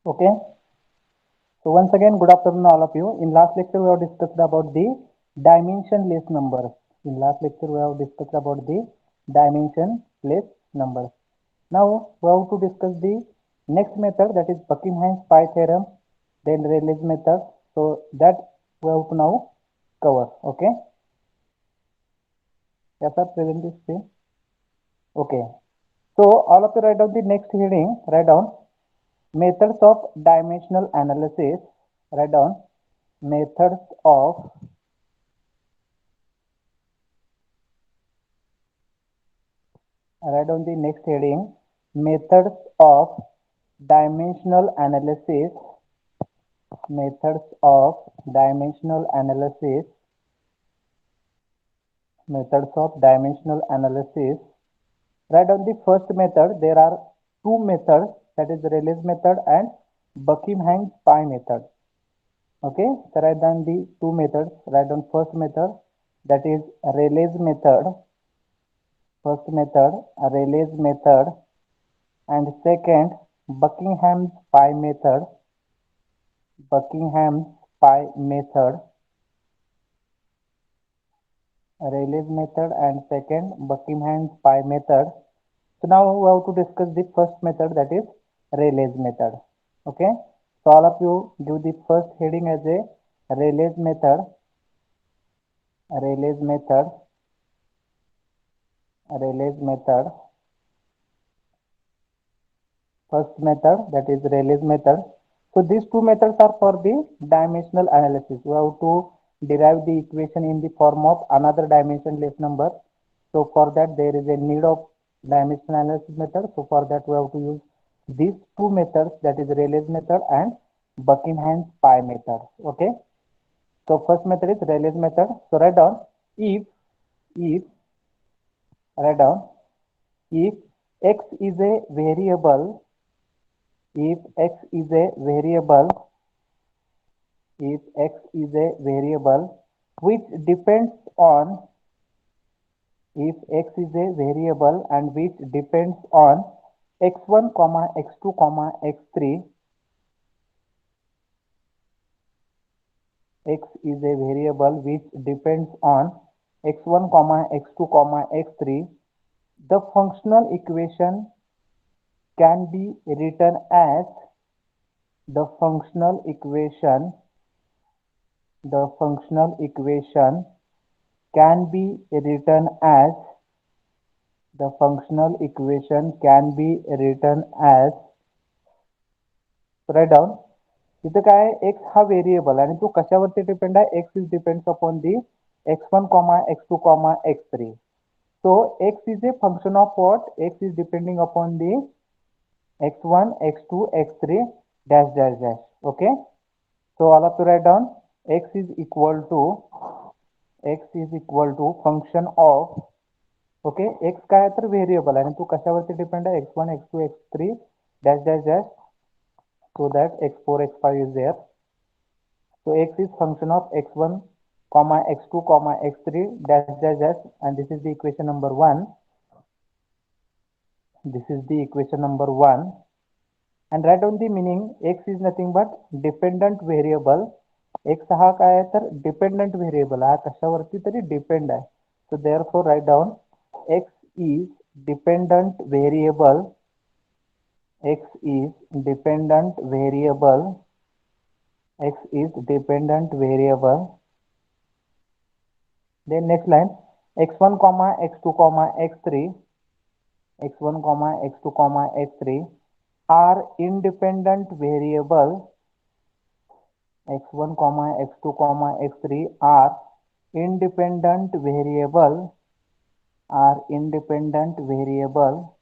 Okay. So once again, good afternoon, all of you. In last lecture, we have discussed about the dimensionless numbers. In last lecture, we have discussed about the dimensionless numbers. Now we have to discuss the next method, that is Buckingham's pi theorem, then Rayleigh's method. So that we have to now cover. Okay. Yes, sir. Present this screen. Okay. So all of you write down the next heading. Write down methods of dimensional analysis. Write down methods of write down the next heading, methods of dimensional analysis. Methods of dimensional analysis. Methods of dimensional analysis. Write down the first method. There are two methods, that is Rayleigh's method and Buckingham's pi method. Okay, so write down the two methods. Write down first method, that is Rayleigh's method. First method, Rayleigh's method, and second, Buckingham's pi method. Buckingham's pi method. Rayleigh's method and second, Buckingham's pi method. So now we have to discuss the first method, that is Rayleigh's method. Okay, so all of you give the first heading as a Rayleigh's method. Rayleigh's method. Rayleigh's method. First method, that is Rayleigh's method. So these two methods are for the dimensional analysis. We have to derive the equation in the form of another dimensionless number. So for that there is a need of dimensional analysis method. So for that we have to use these two methods, that is Rayleigh's method and Buckingham's pi method. Okay. So first method is Rayleigh's method. So write down if write down if x is a variable, if x is a variable, if x is a variable which depends on, if x is a variable and which depends on x1 comma x2 comma x3, x is a variable which depends on x1 comma x2 comma x3, the functional equation can be written as, the functional equation, the functional equation can be written as, the functional equation can be written as, write down, इथं काय x हा variable आणि तो कशावरती depend आहे, x is depends upon the x1 x2 x3. So x is a function of what? X is depending upon the x1 x2 x3 dash dash dash. Okay, so all of you write down x is equal to, x is equal to function of, okay, x काय तर variable आणि तो कशावरती depend आहे, x1 x2 x3 dash dash dash, so that x4 x5 is there. So x is function of x1 comma x2 comma x3 dash dash dash, and this is the equation number 1. This is the equation number 1. And write down the meaning. X is nothing but dependent variable. X हा काय आहे तर dependent variable, हा कशावरती तरी depend आहे. So therefore write down x is dependent variable, x is dependent variable, x is dependent variable. Then next line, x1 comma x2 comma x3, x1 comma x2 comma x3 are independent variable, x1 comma x2 comma x3 are independent variable, are independent variable.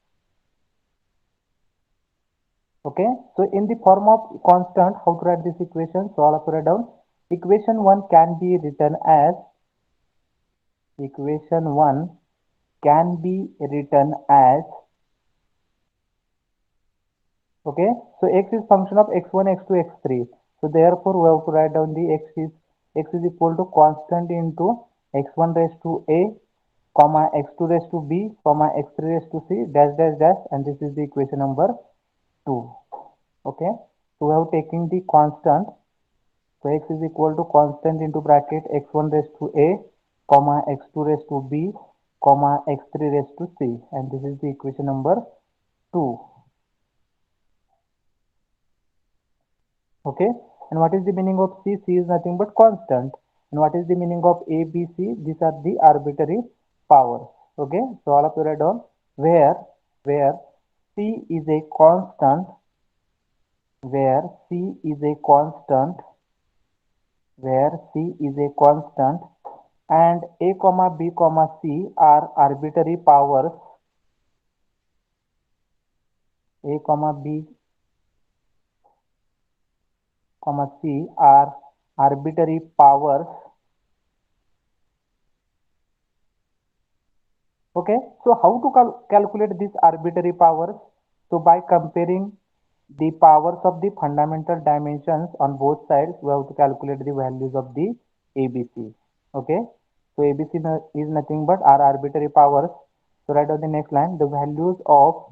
Okay, so in the form of constant, how to write this equation? So all of you write down, equation 1 can be written as, equation 1 can be written as, okay, so x is function of x1 x2 x3, so therefore we have to write down the x is equal to constant into x1 raised to a comma x2 raised to b comma x3 raised to c dash dash dash, and this is the equation number 2. Okay, So we have taken the constant. So x is equal to constant into bracket x1 raised to a, comma x2 raised to b, comma x3 raised to c, and this is the equation number 2. Okay, and what is the meaning of c? C is nothing but constant. And what is the meaning of a, b, c? These are the arbitrary powers. Okay, so all of you write down where c is a constant, where c is a constant, where c is a constant, and a comma b comma c are arbitrary powers. A comma b comma c are arbitrary powers. Okay, so how to calculate these arbitrary powers? So by comparing the powers of the fundamental dimensions on both sides, we have to calculate the values of the ABC. Okay, so ABC is nothing but our arbitrary powers. So write on the next line, the values of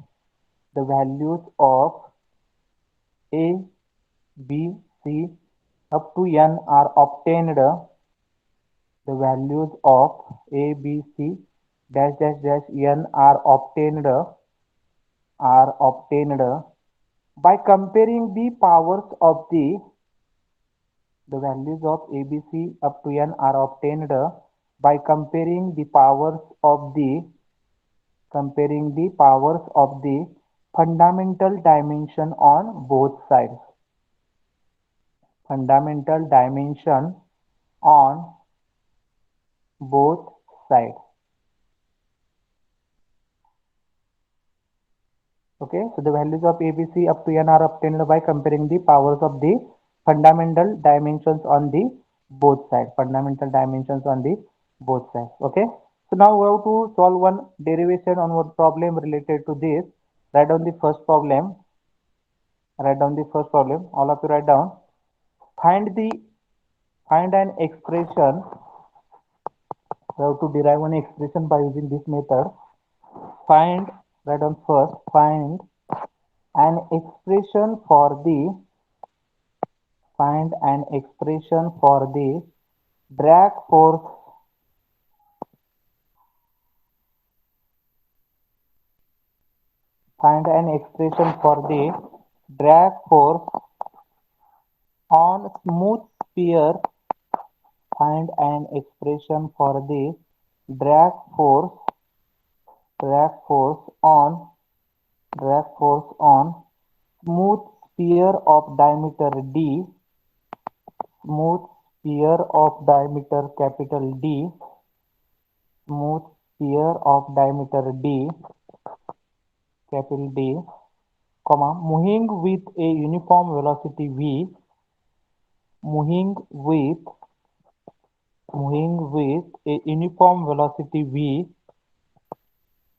A, B, C up to N are obtained. The values of A, B, C dash dash dash N are obtained by comparing the powers of the values of ABC up to N are obtained by comparing the powers of the fundamental dimension on both sides. Fundamental dimension on both sides. Okay, so the values of ABC up to N are obtained by comparing the powers of the fundamental dimensions on the both sides. Fundamental dimensions on the both sides. Okay, so now we have to solve one derivation on one problem related to this. Write down the first problem. Write down the first problem. All of you write down. Find the find an expression. We have to derive an expression by using this method. Find write down first. Find an expression for the find an expression for the drag force find an expression for the drag force on smooth sphere. Find an expression for the drag force drag force on smooth sphere of diameter d, smooth sphere of diameter capital D, smooth sphere of diameter D, capital D, comma, moving with a uniform velocity v, moving with a uniform velocity v,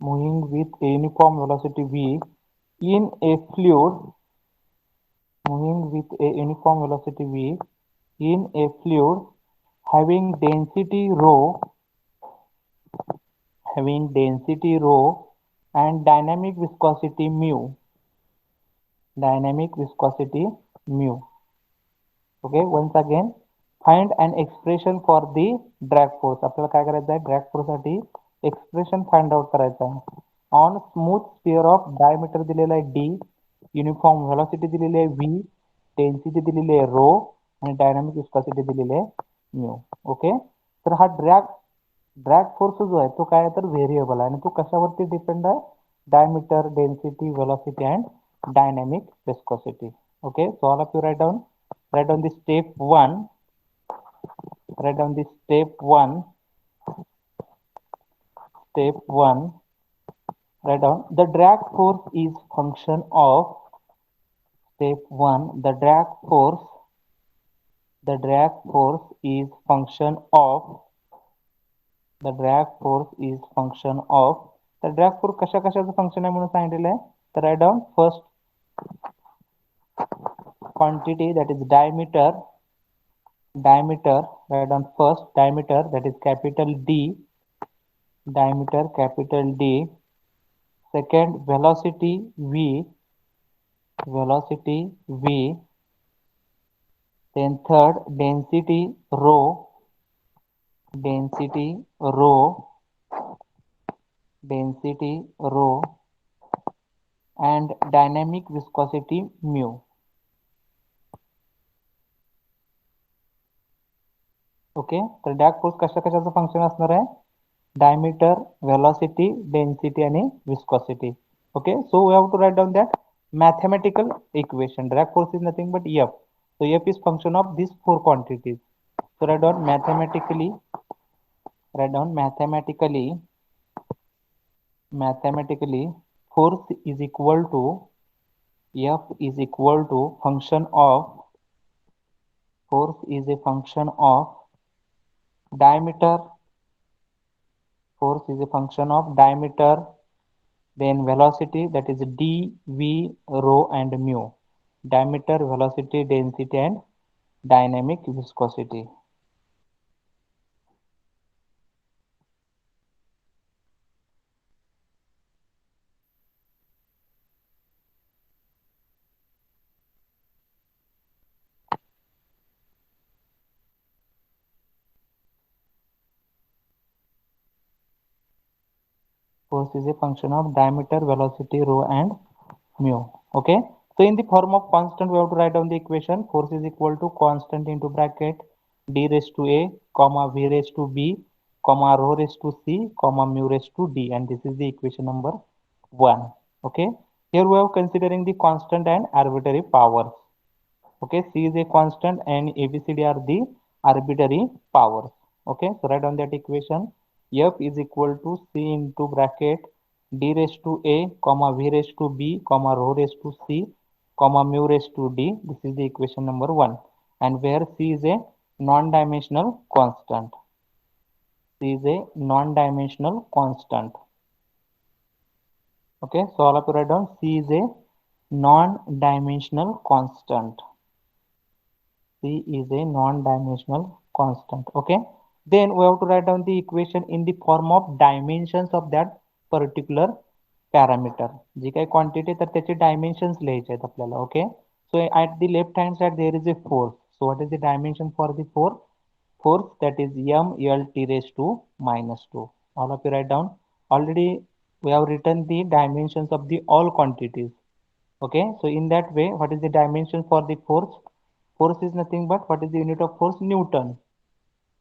moving with a uniform velocity v in a fluid, moving with a uniform velocity v in a fluid having density rho and dynamic viscosity mu. Okay, once again, find an expression for the drag force. आपल्याला काय करायचं आहे, drag force साठी expression find out करायचं आहे. On smooth sphere of diameter दिलेला आहे D, uniform velocity दिलेली आहे व्ही, डेन्सिटी दिलेली आहे रो आणि डायनामिक विस्कॉसिटी दिलेली आहे म्यू. ओके, तर हा ड्रॅग फोर्स जो आहे तो काय आहे तर व्हेरिएबल आहे आणि तो कशावरती डिपेंड आहे, diameter, density, velocity and dynamic viscosity. Okay, so all of you write down the step 1, write down the step 1, write down the drag force is function of step 1, the drag force is function of the drag force कशाचं function आहे म्हणून सांगितलेलं आहे. तर write down first quantity, that is diameter, write down first diameter, that is capital D, second velocity v, Then third, density rho, density rho, and dynamic viscosity mu. Okay, तर drag force कशा कशाचं function असणार आहे? Diameter, velocity, density आणि viscosity. Okay, so we have to write down that mathematical equation. Drag force is nothing but F. So F is function of these four quantities. So write down mathematically, mathematically force is equal to F is equal to function of, force is a function of diameter, force is a function of diameter, then velocity, that is d, v, rho and mu. Diameter, velocity, density and dynamic viscosity. Force is a function of diameter, velocity, rho and mu. Okay. So in the form of constant, we have to write down the equation. Force is equal to constant into bracket d raised to a, comma v raised to b, comma rho raised to c, comma mu raised to d, and this is the equation number 1. Okay. Here we are considering the constant and arbitrary powers. Okay, c is a constant and abcd are the arbitrary powers. Okay, so write down that equation. F is equal to c into bracket d raised to a, comma v raised to b, comma rho raised to c, comma mu raised to d. This is the equation number 1, and where c is a non-dimensional constant. C is a non-dimensional constant. Okay, so all of you write down c is a non-dimensional constant. C is a non-dimensional constant. Okay. Then we have to write down the equation in the form of dimensions of that particular parameter. जी काही quantity तर त्याचे dimensions लिहायचे आहेत आपल्याला. Okay. So at the left hand side there is a force. So what is the dimension for the force? Force, that is m l t raised to minus 2. All of you write down. Already we have written the dimensions of the all quantities. Okay, so in that way, what is the dimension for the force? Force is nothing but, what is the unit of force? Newton.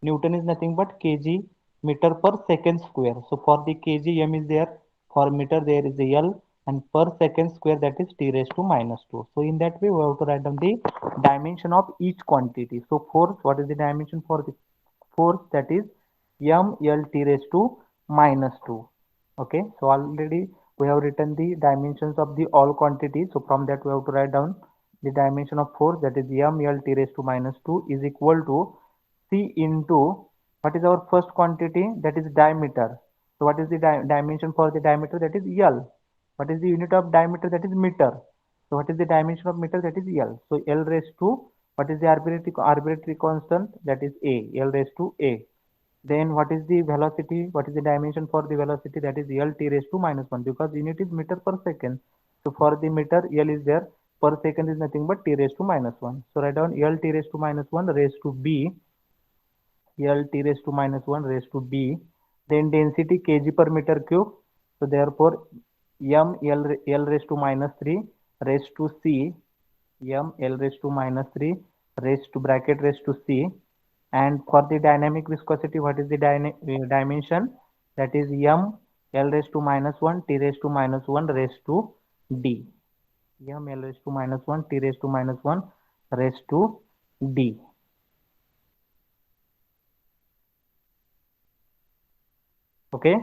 Newton is nothing but kg meter per second square. So for the kg, m is there. For meter, there is a l, and per second square, that is t raised to minus 2. So in that way, we have to write down the dimension of each quantity. So force, what is the dimension for the force? That is m l t raised to minus 2. Okay, so already we have written the dimensions of the all quantities. So from that we have to write down the dimension of force, that is m l t raised to minus 2 is equal to c into, what is our first quantity? That is diameter. So what is the dimension for the diameter? That is l. What is the unit of diameter? That is meter. So what is the dimension of meter? That is l. So l raised to, what is the arbitrary constant? That is a, l raised to a. Then what is the velocity? What is the dimension for the velocity? That is L t raised to minus 1, because unit is meter per second. So for the meter, L is there. Per second is nothing but t raised to minus 1. So write down L t raised to minus 1 raised to B. L t raised to minus 1 raised to B. Then density kg per meter cube. So therefore M L raised to minus 3 raised to C. M L raised to minus 3 raised to bracket raised to C. And for the dynamic viscosity, what is the dimension? That is m l raised to minus 1 t raised to minus 1 raised to d. M l raised to minus 1 t raised to minus 1 raised to d. Okay.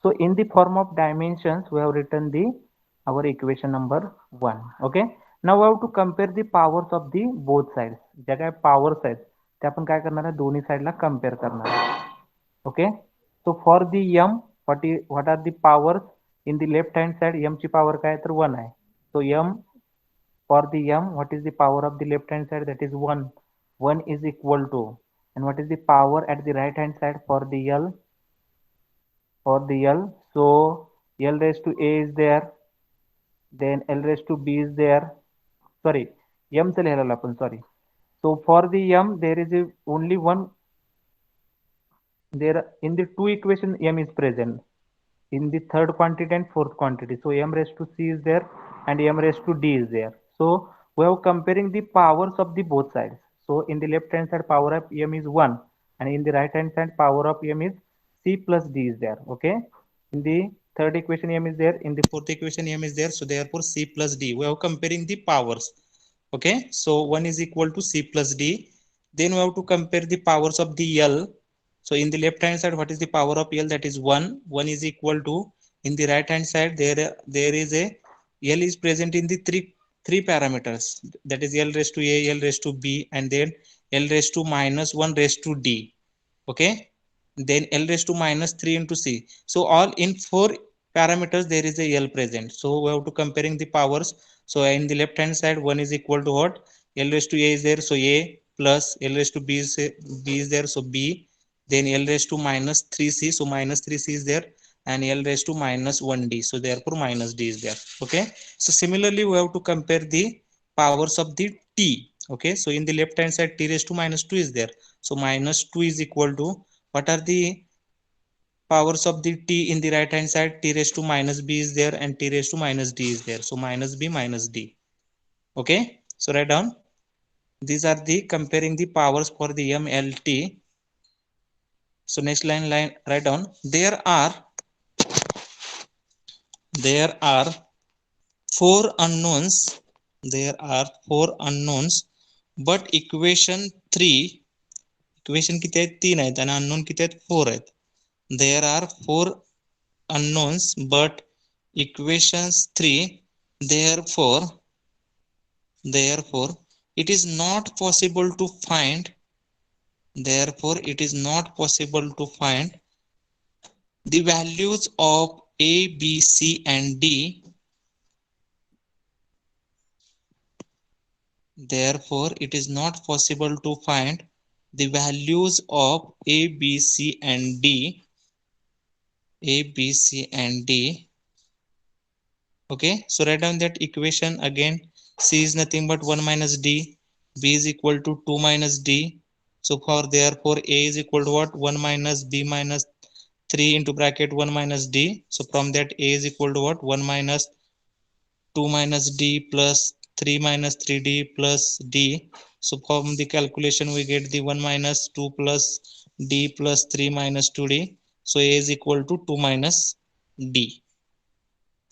So in the form of dimensions, we have written the our equation number 1. Okay. Now we have to compare the powers of the both sides. ज्या काय powers आहेत त्या आपण काय करणार आहे, दोन्ही साइडला कंपेअर करणार आहे. Okay. So for the m, what are the powers in the left hand side? M ची power काय तर 1 आहे. So m, for the m, what is the power of the left hand side? That is 1. 1 is equal to, and what is the power at the right hand side for the l? For the L, so L raised to A is there, then L raised to B is there. Sorry, M चं लिहायला आपण, sorry. So for the m, there is only one. There in the two equation m is present in the third quantity and fourth quantity. So m raised to c is there and m raised to d is there. So we are comparing the powers of the both sides. So in the left hand side power of m is 1 and in the right hand side power of m is c plus d is there. Okay. In the third equation m is there. In the fourth equation m is there. So therefore c plus d. We are comparing the powers. Okay. So 1 is equal to c plus d. Then we have to compare the powers of the L. So in the left hand side, what is the power of L? That is 1. 1 is equal to, in the right hand side, there is a L is present in the three parameters. That is L raised to A, L raised to B, and then L raised to minus 1 raised to D. Okay. Then L raised to minus 3 into C. So all in 4 parameters, there is a L present. So we have to comparing the powers. So in the left hand side, 1 is equal to what? L raised to A is there. So A plus L raised to B is there. So B, then L raised to minus 3c, so minus 3c is there, and L raised to minus 1d, so therefore minus d is there. Okay, so similarly we have to compare the powers of the t. Okay, so in the left hand side t raised to minus 2 is there, so minus 2 is equal to, what are the powers of the t in the right hand side? T raised to minus b is there and t raised to minus d is there, so minus b minus d. Okay, so write down, these are the comparing the powers for the mlt. So next line write down, there are four unknowns. There are four unknowns, but equation 3, equation किती आहेत? 3 आहेत आणि unknown किती आहेत? 4 आहेत. There are four unknowns but equations 3. Therefore it is not possible to find, the values of a, b, c and d. Therefore it is not possible to find the values of a, b, c and d. Okay, so write down that equation again. C is nothing but 1 minus d, b is equal to 2 minus d. So for therefore a is equal to what? 1 minus b minus 3 into bracket 1 minus d. So from that a is equal to what? 1 minus 2 minus d plus 3 minus 3d plus d. So from the calculation we get the 1 minus 2 plus d plus 3 minus 2d. So a is equal to 2 minus d.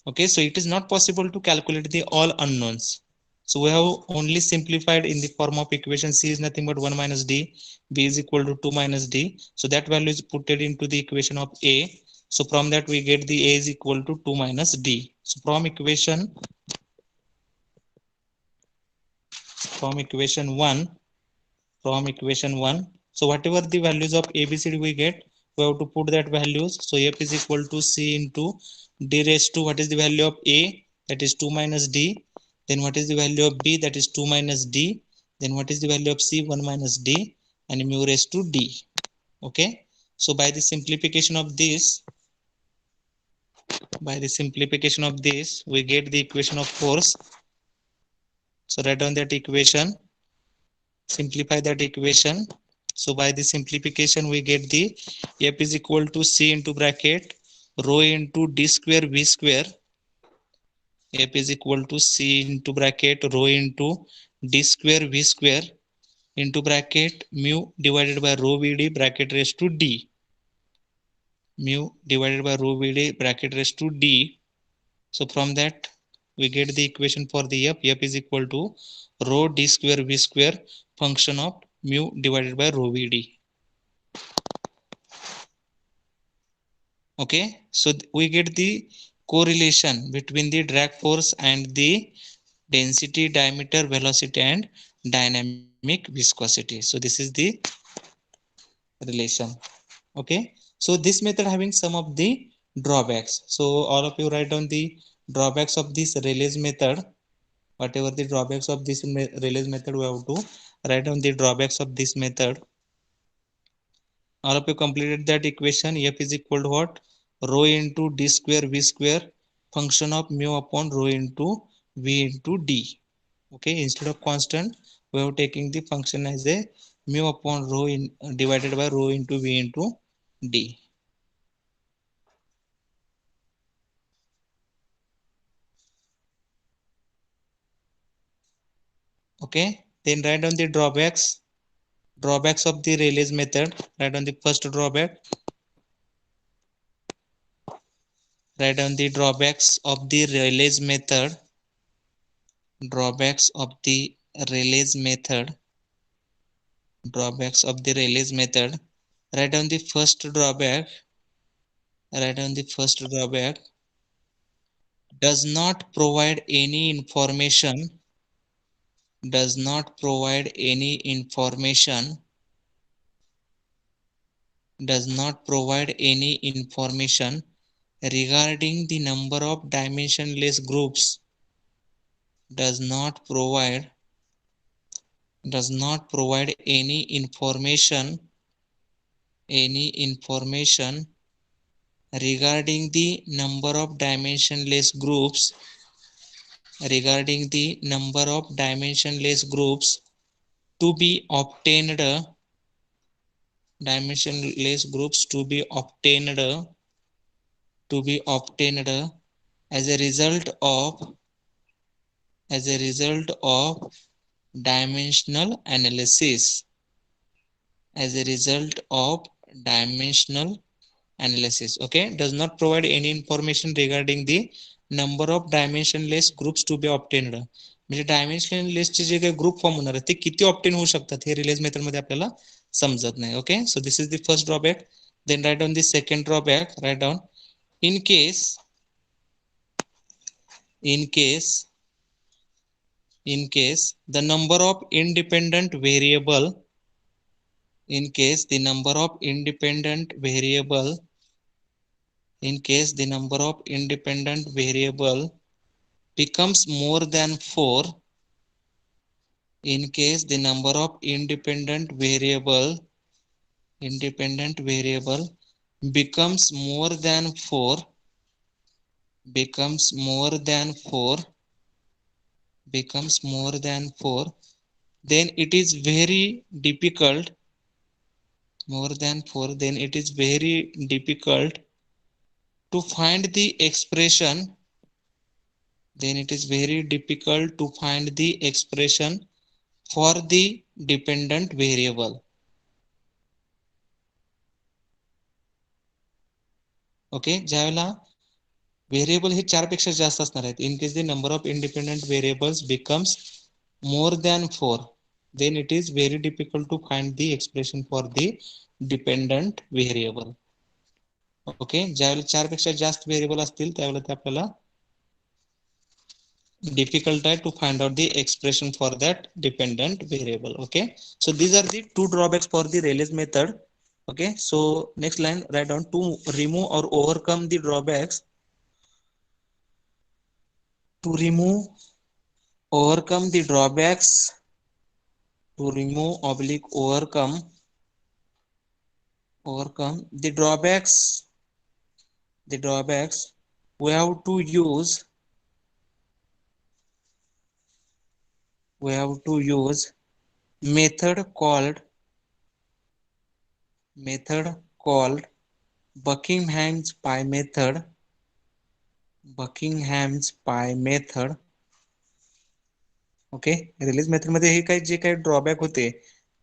Okay, so it is not possible to calculate the all unknowns. So we have only simplified in the form of equation. C is nothing but 1 minus d, b is equal to 2 minus d. So that value is put into the equation of a. So from that we get the a is equal to 2 minus d. So from equation 1, so whatever the values of abcd we get, we have to put that values. So f is equal to c into d raised to, what is the value of a? That is 2 minus d. Then what is the value of b? That is 2 minus d. Then what is the value of c? 1 minus d, and mu raised to d. Okay, so by the simplification of this, we get the equation of force. So write down that equation, simplify that equation. So by the simplification we get the f is equal to c into bracket rho into d square v square. F is equal to c into bracket rho into d square v square into bracket mu divided by rho vd bracket raised to d. Mu divided by rho vd bracket raised to d. So from that we get the equation for the f. F is equal to rho d square v square function of mu divided by rho vd. Okay, so we get the correlation between the drag force and the density, diameter, velocity and dynamic viscosity. So this is the relation. Okay, so this method having some of the drawbacks. So all of you write down the drawbacks of this Rayleigh's method. Whatever the drawbacks of this Rayleigh's method, we have to write down the drawbacks of this method. All of you completed that equation. F is equal to what? Rho into d square v square function of mu upon rho into v into d. Okay, instead of constant we are taking the function as a mu upon rho in divided by rho into v into d. Okay, then write down the drawbacks of the Rayleigh's method. Write down the first drawback. Write down the drawbacks of the Rayleigh's method. Drawbacks of the Rayleigh's method. Drawbacks of the Rayleigh's method. Write down the first drawback. Write down the first drawback. Does not provide any information. Does not provide any information. Does not provide any information regarding the number of dimensionless groups. Does not provide any information regarding the number of dimensionless groups to be obtained as a result of dimensional analysis. As a result of dimensional analysis. Okay, does not provide any information regarding the number of dimensionless groups to be obtained. म्हणजे डायमेन्शनलेसचे जे काही group form होणार आहे ते किती obtain होऊ शकतात हे release method मध्ये आपल्याला समजत नाही. Okay, so this is the first drawback. Then write down the second drawback. Write down in case the number of independent variable in case the number of independent variable becomes more than 4. In case the number of independent variable becomes more than 4, then it is very difficult to find the expression for the dependent variable. Okay, ज्यावेळेला variable हे 4 पेक्षा जास्त असणार आहेत. In case the number of independent variables becomes more than 4, then it is very difficult to find the expression for the dependent variable. Okay, ज्यावेळेला 4 पेक्षा जास्त variable असतील त्यावेळेला ते आपल्याला difficult आहे to find out the expression for that dependent variable. Okay, so these are the two drawbacks for the Rayleigh's method. Okay, so next line, write down to remove or overcome the drawbacks. To overcome the drawbacks. To remove oblique overcome the drawbacks. We have to use method called Buckingham's pi method. Okay, release method मध्ये हे काही जे काही drawback होते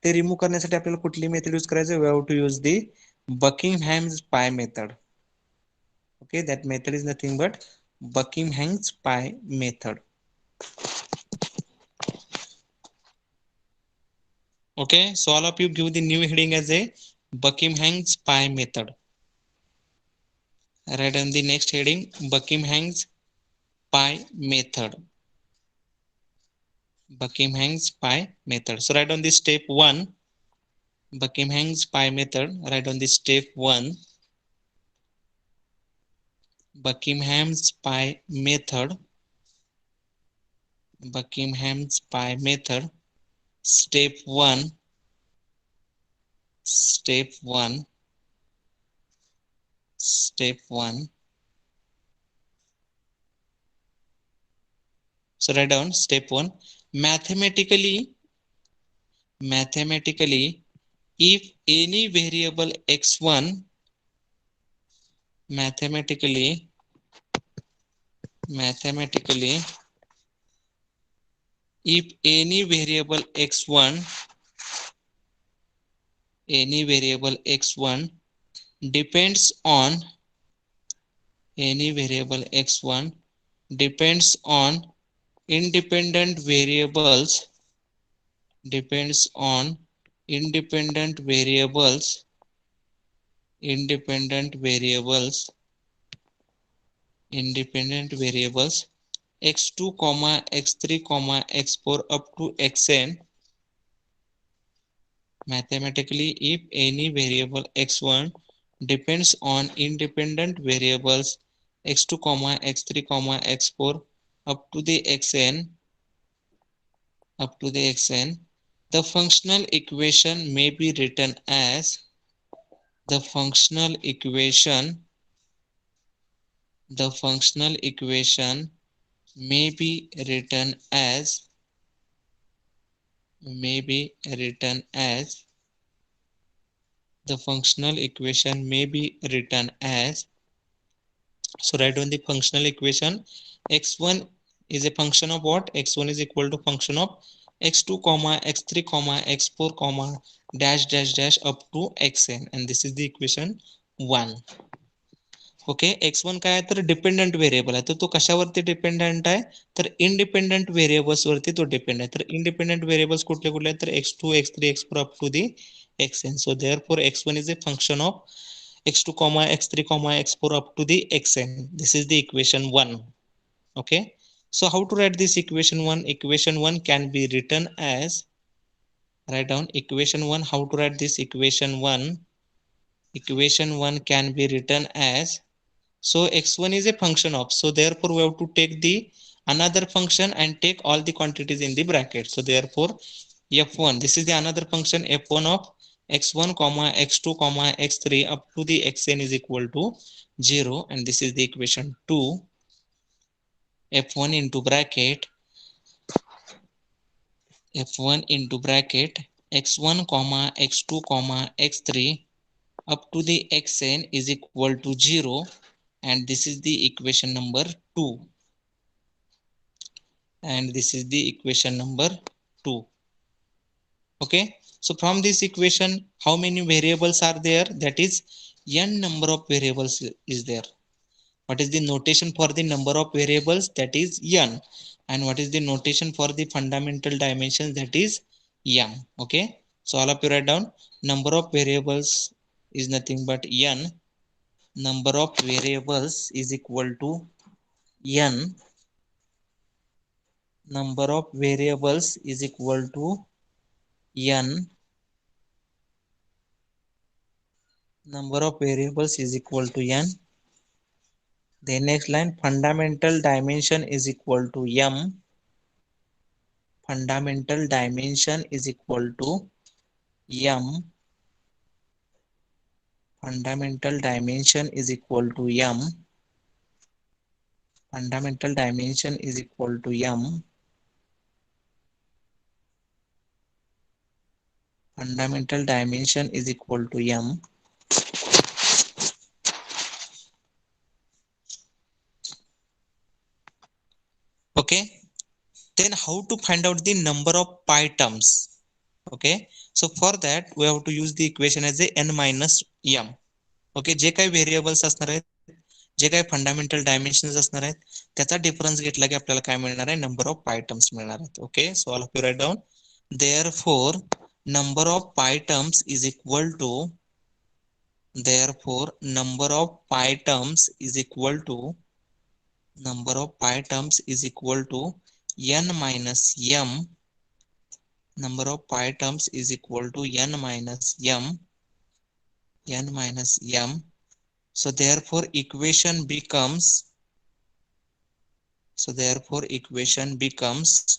ते remove करण्यासाठी आपल्याला कुठली method use करायचं? We have to use the Buckingham's pi method. Okay, that method is nothing but Buckingham's pi method. Okay, so all of you give the new heading as a Buckingham's pi method. Write on the next heading, Buckingham's pi method. Buckingham's pi method. So write on the step 1, Buckingham's pi method. Write on the step 1, Buckingham's pi method. Buckingham's pi method. Step 1. Step 1. So write down step 1. Mathematically mathematically if any variable x1 mathematically if any variable x1 depends on independent variables depends on independent variables independent variables independent variables x2 comma x3 comma x4 up to xn. Mathematically if any variable x1 depends on independent variables x2 comma x3 comma x4 up to the xn the functional equation may be written as the functional equation may be written as may be written as the functional equation may be written as. So write down the functional equation. X1 is a function of what? X1 is equal to function of x2 comma x3 comma x4 comma dash dash dash up to xn, and this is the equation 1. Okay x1 काय आहे तर dependent variable आहे तर तो कशावरती dependent आहे तर independent variables वरती तो डिपेंड आहे तर इंडिपेंडंट व्हेरिएबल्स कुठले कुठले आहेत तर x2 x3 x4 up to the xn. So therefore x1 is a function of x2 comma x3 comma x4 up to the xn. This is the equation 1. Okay, so how to write this equation 1? Equation 1 can be written as, write down equation 1. How to write this equation 1? Equation 1 can be written as, so x1 is a function of, so therefore we have to take the another function and take all the quantities in the bracket. So therefore f1, this is the another function f1 of x1 comma x2 comma x3 up to the xn is equal to 0, and this is the equation 2. f1 into bracket x1 comma x2 comma x3 up to the xn is equal to 0, and this is the equation number 2. And this is the equation number 2. Okay, so from this equation how many variables are there? That is n number of variables is there. What is the notation for the number of variables? That is n. And what is the notation for the fundamental dimensions? That is m. Okay, so all of you write down number of variables is nothing but n. Number of variables is equal to n. Number of variables is equal to n. Number of variables is equal to n. The next line, fundamental dimension is equal to m. Fundamental dimension is equal to m. Fundamental dimension is equal to m. Fundamental dimension is equal to m. Fundamental dimension is equal to m. Okay, then how to find out the number of pi terms? Okay, so for that we have to use the equation as a n minus m. Okay, जे काही variables असणार आहेत, जे काही fundamental dimensions असणार आहेत, त्याचा difference घेतला की आपल्याला काय मिळणार आहे, नंबर ऑफ पाय टर्म्स मिळणार आहेत. Okay, so all of you write down therefore number of pi terms is equal to therefore number of pi terms is equal to number of pi terms is equal to n minus m. Number of pi terms is equal to n minus m. N minus m. So therefore equation becomes, so therefore equation becomes,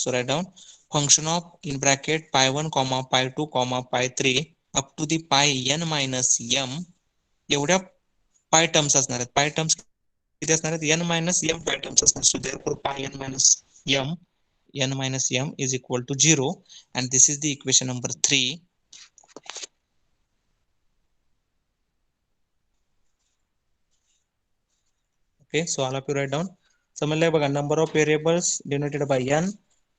so write down function of in bracket pi 1 comma pi 2 comma pi 3 up to the pi n minus m एवढ्या पाय terms असणार आहेत. पाय terms किती असणार आहेत n minus m patterns असणार. सो therefore pi n minus m is equal to 0 and this is the equation number 3. Okay, so all of you write down. Similarly बघा, number of variables denoted by n,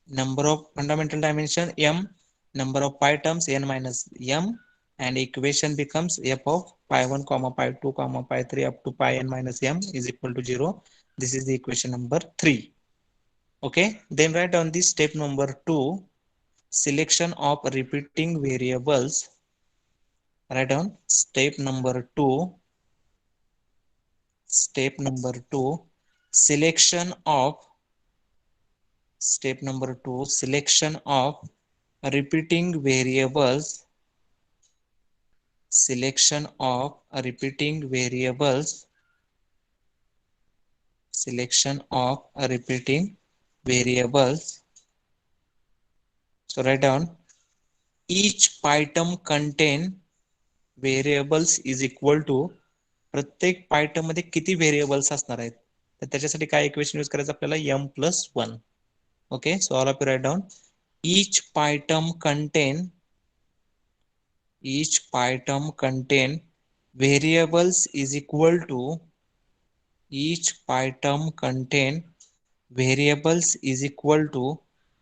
number of fundamental dimension m, number of pi terms n minus m, and equation becomes f of pi 1 comma pi 2 comma pi 3 up to pi n minus m is equal to 0. This is the equation number 3. Okay, then write down this step number 2, selection of repeating variables. Write down step number 2, selection of selection of repeating variables, selection of repeating variables, selection of repeating variables. So write down each item contain variables is equal to, प्रत्येक पायटम मध्ये किती variables असणार आहेत, तर त्याच्यासाठी काय equation use करायचं आपल्याला, m+1. Okay, so all of you write down each item contain variables is equal to, each item contain variables is equal to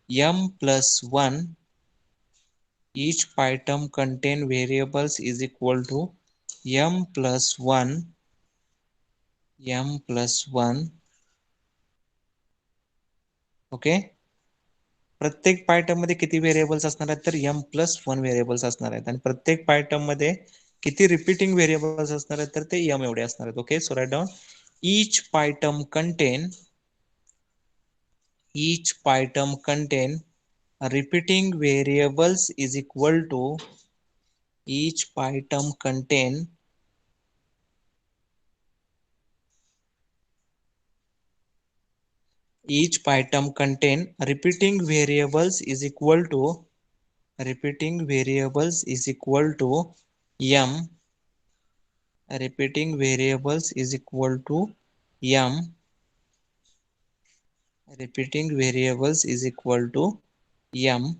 m+1. Each item contain variables is equal to m+1. Okay, प्रत्येक पायटम मध्ये किती variables असणार आहेत, तर m+1 variables असणार आहेत, आणि प्रत्येक पायटम मध्ये किती रिपीटिंग व्हेरिएबल्स असणार आहेत, तर ते m एवढे असणार आहेत. Okay, so write down each item contain repeating variables is equal to, each item contain repeating variables is equal to m, repeating variables is equal to m, repeating variables is equal to m.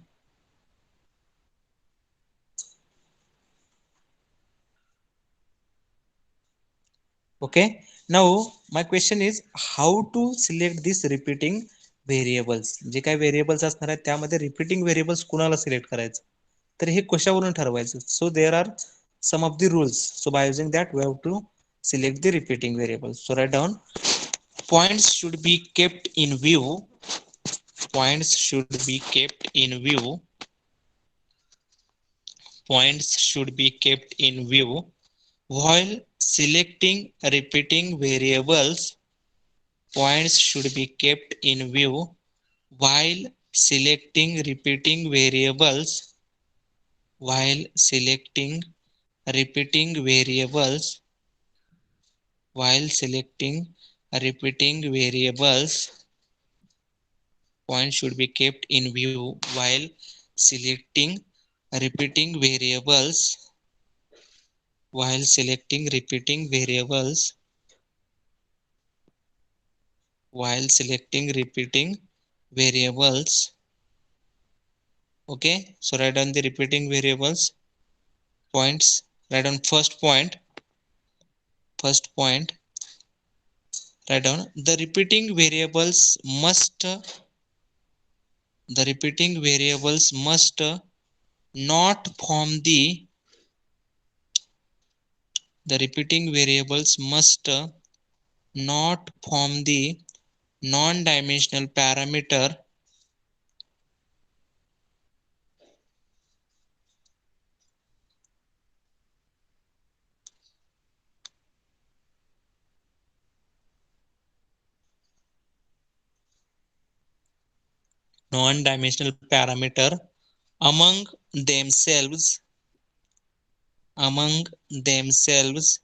Okay, now my question is how to select this repeating variables. जे काही variables असणार आहेत त्यामध्ये repeating variables कुणाला select करायचं, तर हे कशावरून ठरवायचं. So there are some of the rules. So by using that we have to select the repeating variables. So write down points should be kept in view, points should be kept in view, points should be kept in view while selecting repeating variables. Points should be kept in view while selecting repeating variables, while selecting repeating variables, while selecting repeating variables. Points should be kept in view while selecting repeating variables, while selecting repeating variables, while selecting repeating variables. Okay, so write down the repeating variables points. Write down first point, write down the repeating variables must not form the repeating variables must not form the non-dimensional parameter among themselves,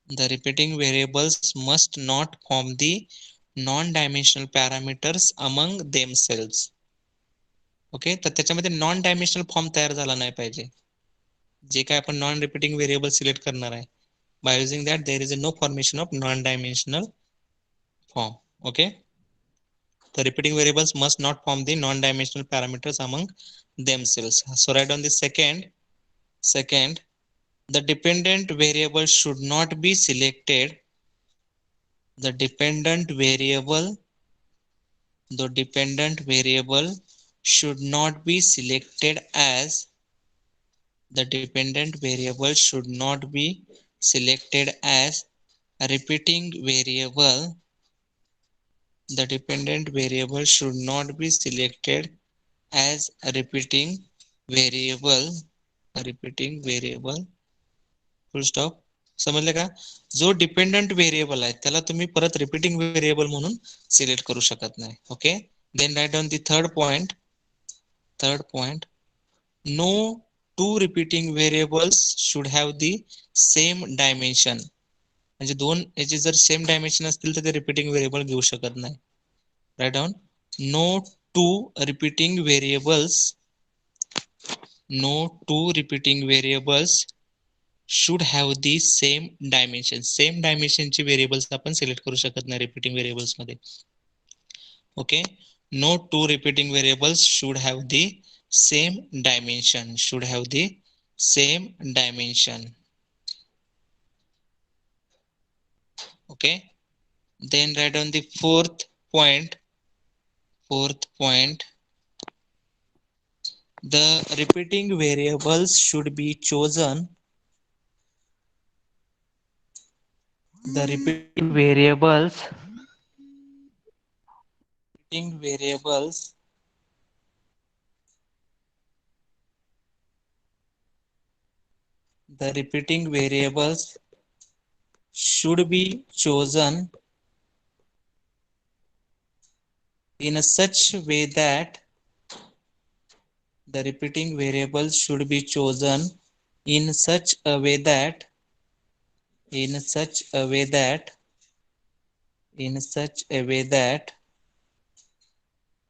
the repeating variables must not form the non-dimensional parameters among themselves. Okay, तर त्याच्यामध्ये non dimensional form तयार झाला नाही पाहिजे. जे काय आपण non repeating variable select करणार आहे By using that, there is no formation of non-dimensional form. Okay. The repeating variables must not form the non-dimensional parameters among themselves. So write on the second, the dependent variable should not be selected. The dependent variable should not be selected as the dependent variable should not be selected as a repeating variable. The dependent variable should not be selected as a variable repeating variable. Full stop. समजलं का? जो dependent variable आहे त्याला तुम्ही परत repeating variable म्हणून select करू शकत नाही. Okay. Then write on the third point, no two repeating variables should have the same dimension. म्हणजे दोन याचे जर सेम डायमेन्शन असतील तर ते रिपीटिंग व्हेरिएबल घेऊ शकत नाही. Write down, no two repeating variables should have the same dimension. Same डायमेन्शनचे व्हेरिएबल्स आपण सिलेक्ट करू शकत नाही रिपीटिंग व्हेरिएबल्स मध्ये. Okay. No two repeating variables should have the same dimension. Okay. Then write on the fourth point, the repeating variables should be chosen. The repeating variables should be chosen in such way that the repeating variables should be chosen in such a way that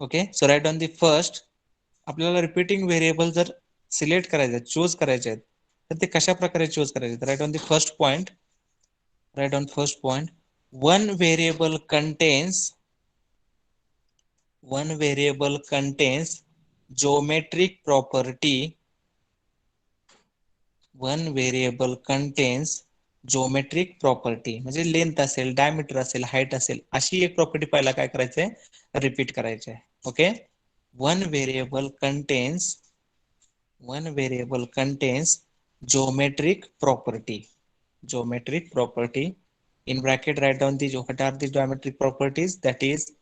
okay. So write on the first, आपल्याला repeating variable जर select करायचे आहेत, choose करायचे आहेत, तर ते कशा प्रकारे चूज करायचे? Write on the first point, one variable contains geometric property. One variable contains geometric property म्हणजे लेंथ असेल, डायमीटर असेल, हाईट असेल, अशी एक प्रॉपर्टी पहिला काय करायचंय? रिपीट करायचंय. Okay. one variable contains geometric property. In bracket write down what are the geometric properties? That is,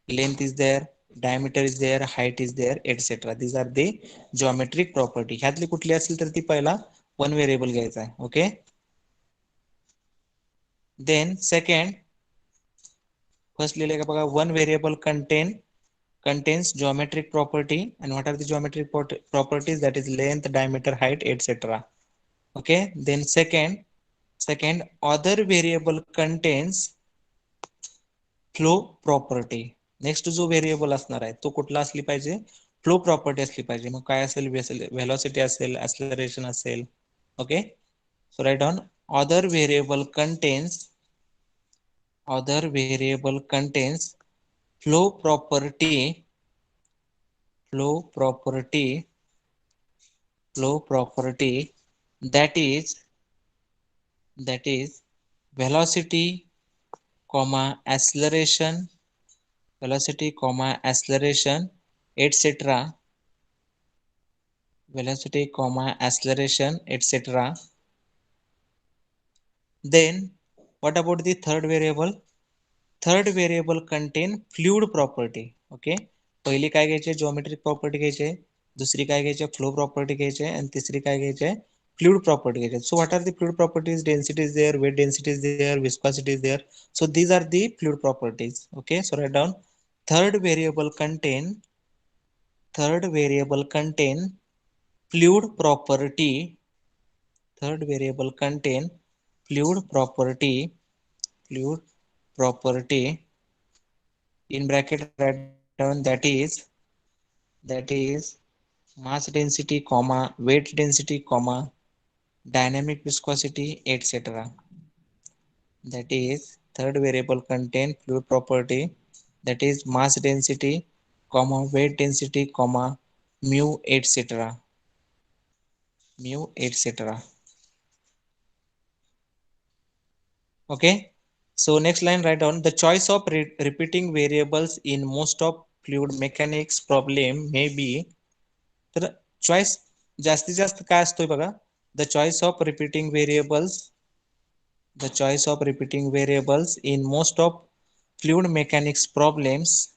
length is there, diameter is there, height is there, etc. These are the geometric property. ह्यातली कुठली असेल तर ती पहिला one variable घ्यायचा आहे. Okay. then second, first लिहिले का बघा, one variable contains geometric property. And what are the geometric properties? That is length, diameter, height, etc. Okay. Then second, other variable contains flow property. Next जो variable असणार आहे तो कुठला असली पाहिजे? फ्लो प्रॉपर्टी असली पाहिजे. मग काय असेल? व्हेलॉसिटी असेल, ऍक्सेलरेशन असेल. Okay. So write on, other variable contains flow property that is velocity, acceleration, etc. Then what about the third variable? Third variable contain fluid property. Okay. पहिली काय घ्यायची? जिओमेट्रिक प्रॉपर्टी घ्यायची, दुसरी काय घ्यायची? फ्लो प्रॉपर्टी घ्यायची, आणि तिसरी काय घ्यायची? फ्लुइड प्रॉपर्टी घ्यायची. So what are the fluid properties? Density is there, weight density is there, viscosity is there. So these are the fluid properties. Okay. So write down, third variable contain fluid property. Third variable contain fluid property. In bracket write down, that is mass density, weight density, dynamic viscosity, etc. that is third variable contain fluid property, that is mass density, comma weight density, comma mu, etc. Mu, etc. Okay, so next line, write down the choice of repeating variables in most of fluid mechanics problem may be. तर choice जास्तीत जास्त काय असतोय बघा, the choice of repeating variables, the choice of repeating variables in most of fluid mechanics problems,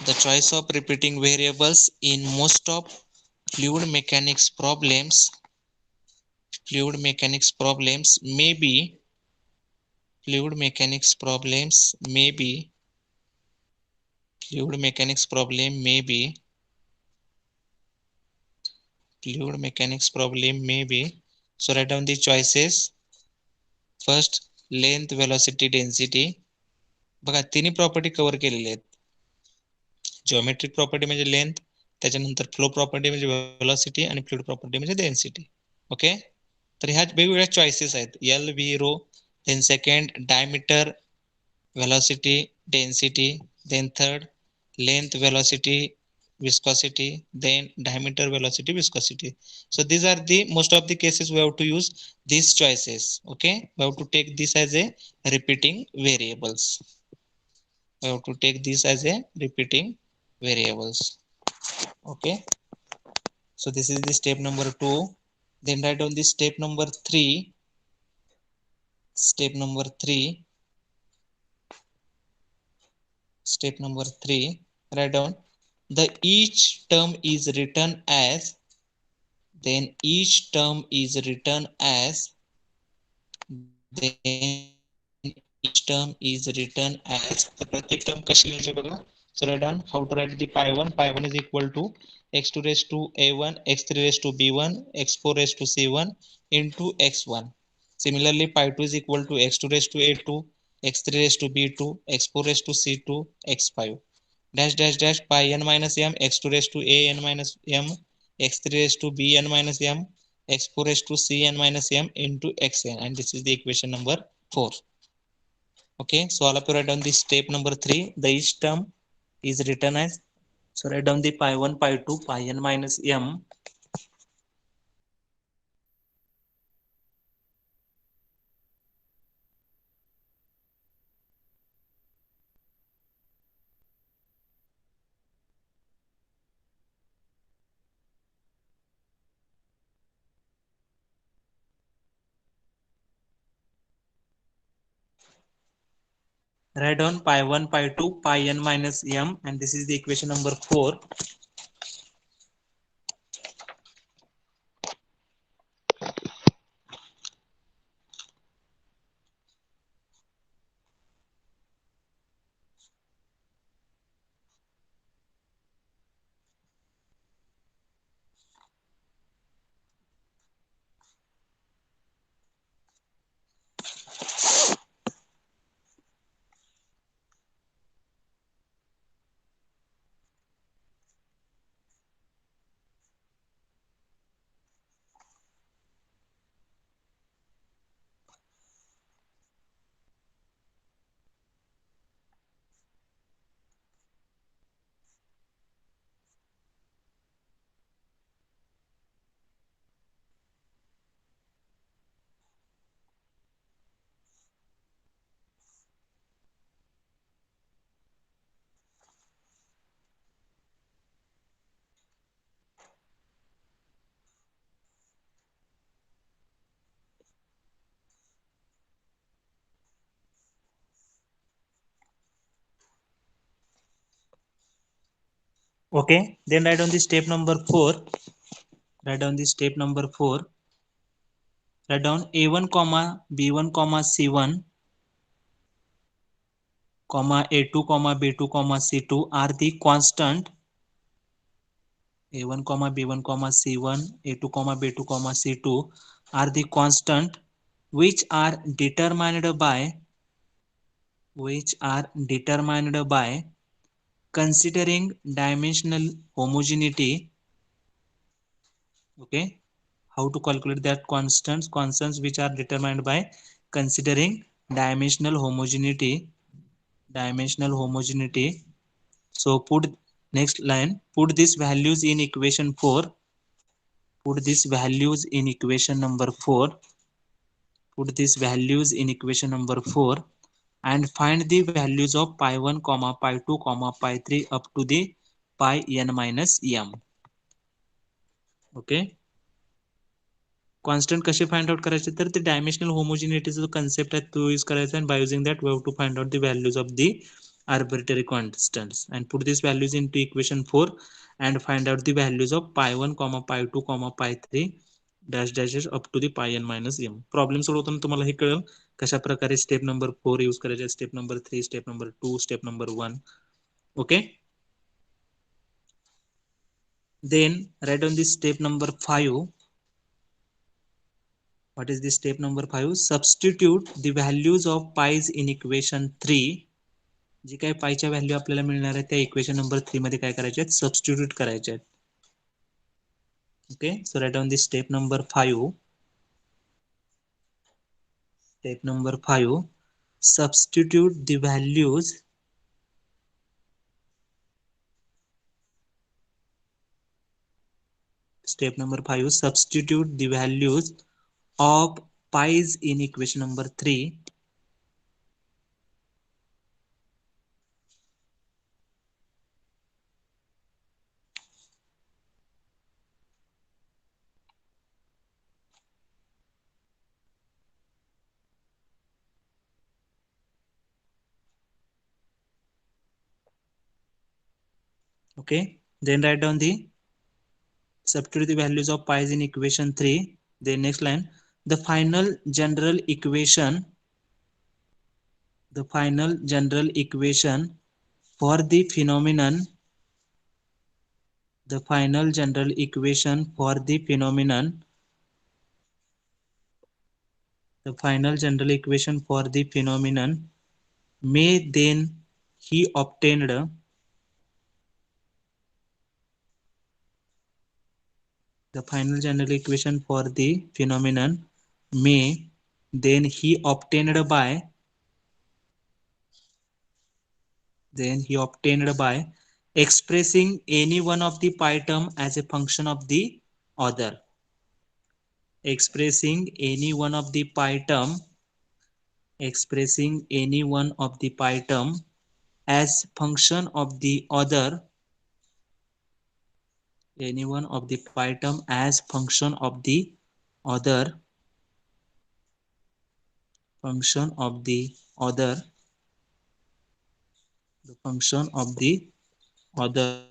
the choice of repeating variables in most of fluid mechanics problems, fluid mechanics problems may be, fluid mechanics problems may be, fluid mechanics problem may be, fluid mechanics problem may be. So write down the choices. First, length, velocity, density. बघा तिन्ही property cover केलेल्या आहेत. Geometric property म्हणजे length, त्याच्यानंतर flow property म्हणजे velocity आणि fluid property म्हणजे density. Okay, तर ह्या वेगवेगळ्या चॉईसेस आहेत, L V rho, then second diameter, velocity, density, then third length, velocity, viscosity, then diameter, velocity, viscosity. So these are the most of the cases we have to use these choices. Okay, we have to take this as a repeating variables, we have to take this as a repeating variables. Okay, so this is the step number 2. Then write down the step number 3. Step number 3. Step number 3, write down the each term is written as, then each term is written as, then each term is written as. तर प्रत्येक term कशी लिहायची बघा. So write down how to write the pi1. Pi1 is equal to x2 raised to a1, x3 raised to b1, x4 raised to c1 into x1. Similarly, pi2 is equal to x2 raised to a2, x3 raised to b2, x4 raised to c2, x5. Dash dash dash pi n minus m, x2 raised to a n minus m, x3 raised to b n minus m, x4 raised to c n minus m into xn, and this is the equation number 4. Okay, so all of you write down the step number 3. The each term is written as, so write down the pi1, pi2, pi n minus m. Write down pi1, pi2, pi n minus m, and this is the equation number 4. Okay, then write down the step number 4. Write down the step number 4. Write down a1 comma b1 comma c1 comma a2 comma b2 comma c2 are the constant. a1 comma b1 comma c1, a2 comma b2 comma c2 are the constant which are determined by, which are determined by considering dimensional homogeneity. Okay, how to calculate that constants, constants which are determined by considering dimensional homogeneity. So put next line, put these values in equation 4. Put these values in equation number 4. Put these values in equation number 4 and find the values of pi 1 comma pi 2 comma pi 3 up to the pi n minus m. Okay. Constant कसे find out करायचे, तर ते dimensional होमोजिनिटीचा जो concept आहे तो use करायचा, आणि by using that we have to find out the values of the arbitrary constants and put these values into equation 4 and find out the values of pi 1 comma pi 2 comma pi 3 dash dashes up to the pi n minus m. Problem सोडवताना तुम्हाला हे कळेल कशा प्रकारे step number 4 use करायचे, step number 3, step number 2, step number 1. Okay. Then write down the step number 5. What is the step number 5? Substitute the values of pi's in equation 3. जी काही पायच्या value आपल्याला मिळणार आहे त्या इक्वेशन नंबर 3 मध्ये काय करायचे आहेत, सबस्टिट्यूट करायचे आहेत. Okay. So write down the step number 5. Step number 5, substitute the values step number 5, substitute the values of pi's in equation number 3. Okay, then write down the substitute the values of pi's in equation 3. Then next line, the final general equation for the phenomenon the final general equation for the phenomenon may then he obtained the final general equation for the phenomenon may then he obtained by expressing any one of the pi term as a function of the other. Expressing any one of the pi term as function of the other. Any one of the pi term as function of the other. Function of the other. The function of the other.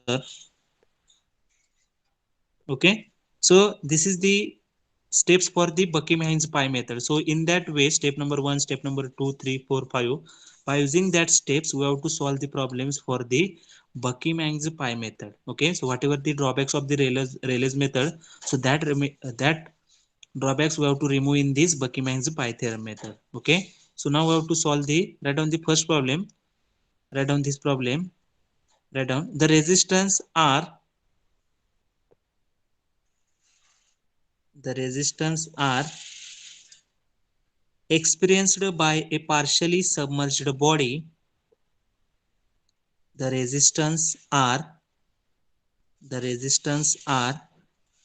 Okay. So this is the steps for the Buckingham pi method. So in that way, step number 1, step number 2, 3, 4, 5, by using that steps we have to solve the problems for the Buckingham pi method. Okay, so whatever the drawbacks of the Rayleigh's method, so that drawbacks we have to remove in this Buckingham pi theorem method. Okay, so now we have to solve the, write down the first problem. Write down this problem. Write down the resistance are experienced by a partially submerged body. The resistance are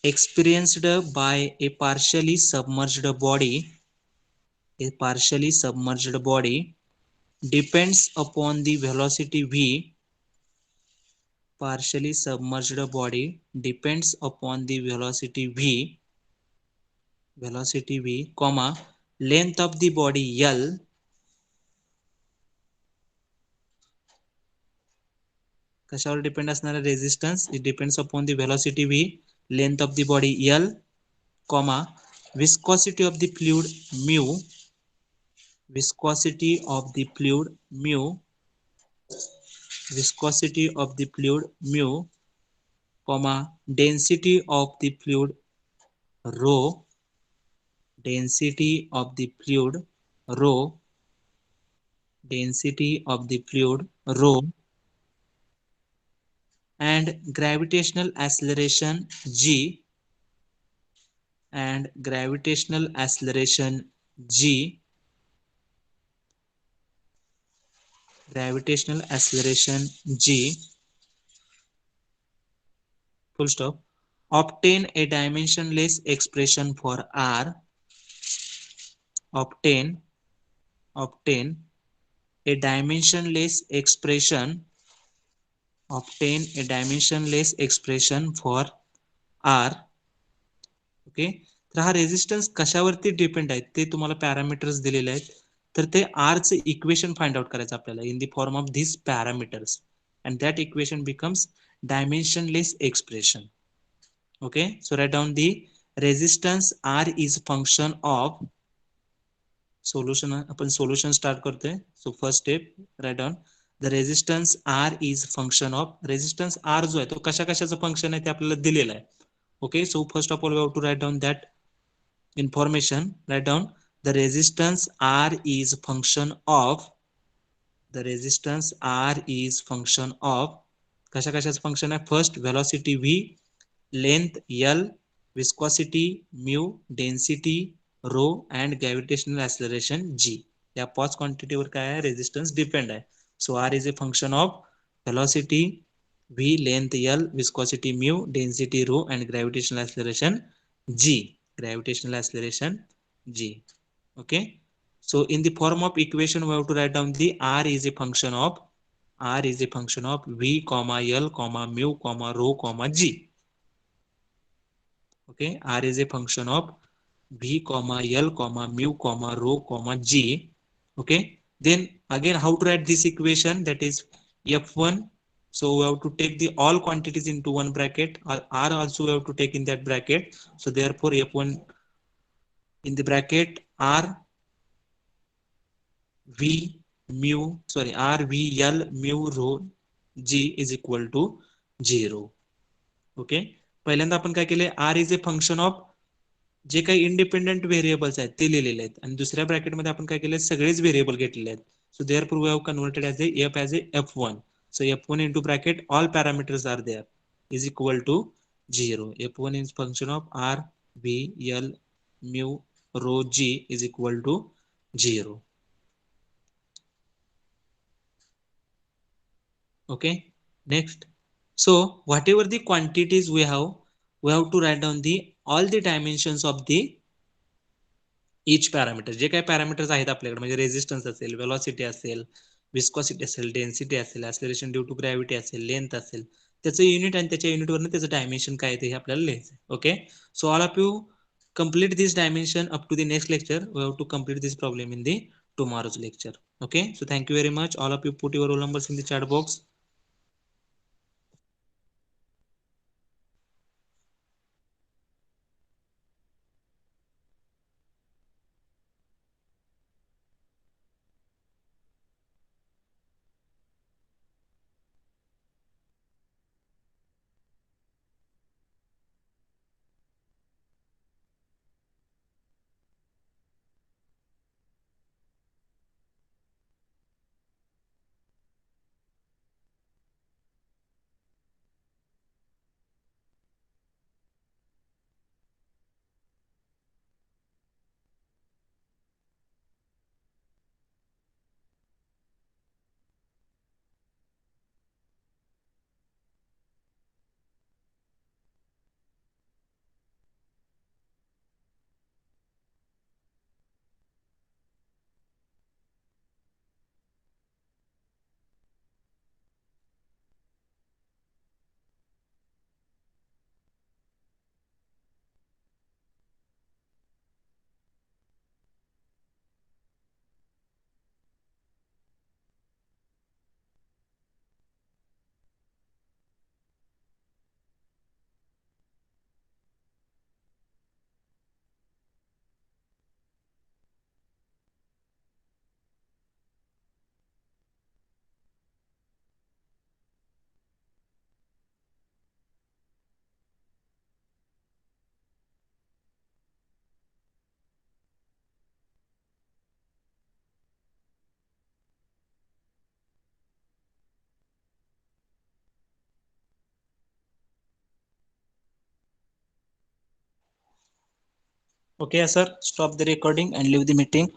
experienced by a partially submerged body. A partially submerged body depends upon the velocity v. Partially submerged body depends upon the velocity v, comma, length of the body L. कशावर depend असणार आहे resistance, it depends upon the velocity v, length of the body L, comma, viscosity of the fluid mu, viscosity of the fluid mu, comma, density of the fluid rho, density of the fluid rho, and gravitational acceleration g, gravitational acceleration g, full stop, obtain a dimensionless expression for r, obtain a dimensionless expression, obtain a dimensionless expression for r. Okay, तर हा resistance कशावरती depend आहे ते तुम्हाला parameters दिलेले आहेत. तर ते are चे इक्वेशन फाइंड आउट करायचं आपल्याला in the form of this parameters and that equation becomes dimensionless expression. Okay, so write down the resistance R is function of solution. आपण सोल्युशन स्टार्ट करतोय. So first step, write down the resistance R is function of, resistance R जो आहे तो कशा कशाचं function आहे ते आपल्याला दिलेलं आहे. Okay, so first of all we have to write down that information. Write down the resistance R is function of, the resistance R is function of kasha kasha's function आहे. First velocity V, length L, viscosity mu, density rho and gravitational acceleration g. या पाच quantity वर काय आहे, resistance depend आहे. सो R is a function of velocity V, length L, viscosity mu, density rho and gravitational acceleration g, gravitational acceleration g. Okay, so in the form of equation we have to write down the r is a function of, r is a function of V comma L comma mu comma rho comma g. Okay, r is a function of V comma L comma mu comma rho comma g. Okay, then again how to write this equation, that is f1. So we have to take the all quantities into one bracket, r also we have to take in that bracket. So therefore f1 in the bracket r v mu, sorry, r v L mu rho g is equal to 0. Okay, पहिल्यांदा आपण काय केले, r is a function of जे काही independent variables आहेत ते लिहिलेले आहेत आणि दुसऱ्या ब्रॅकेटमध्ये आपण काय केले, सगळेच व्हेरिएबल घेतलेले आहेत. So therefore we have converted as a f1. सो f1 into bracket all parameters are there is equal to 0. f1 is function of r v L mu rho g is equal to 0. Okay, next, so whatever the quantities we have to write down the all the dimensions of the each parameter. जे काही parameters आहेत आपल्याकडे, म्हणजे resistance असेल, velocity असेल, viscosity असेल, density असेल, acceleration due to gravity असेल, लेंथ असेल, त्याचं युनिट आणि त्याच्या युनिटवरनं त्याचं डायमेन्शन काय ते हे आपल्याला लिहायचं. Okay, so all of you complete this dimension up to the next lecture. We have to complete this problem in the tomorrow's lecture. Okay, so thank you very much. All of you put your roll numbers in the chat box. Okay, sir, stop the recording and leave the meeting.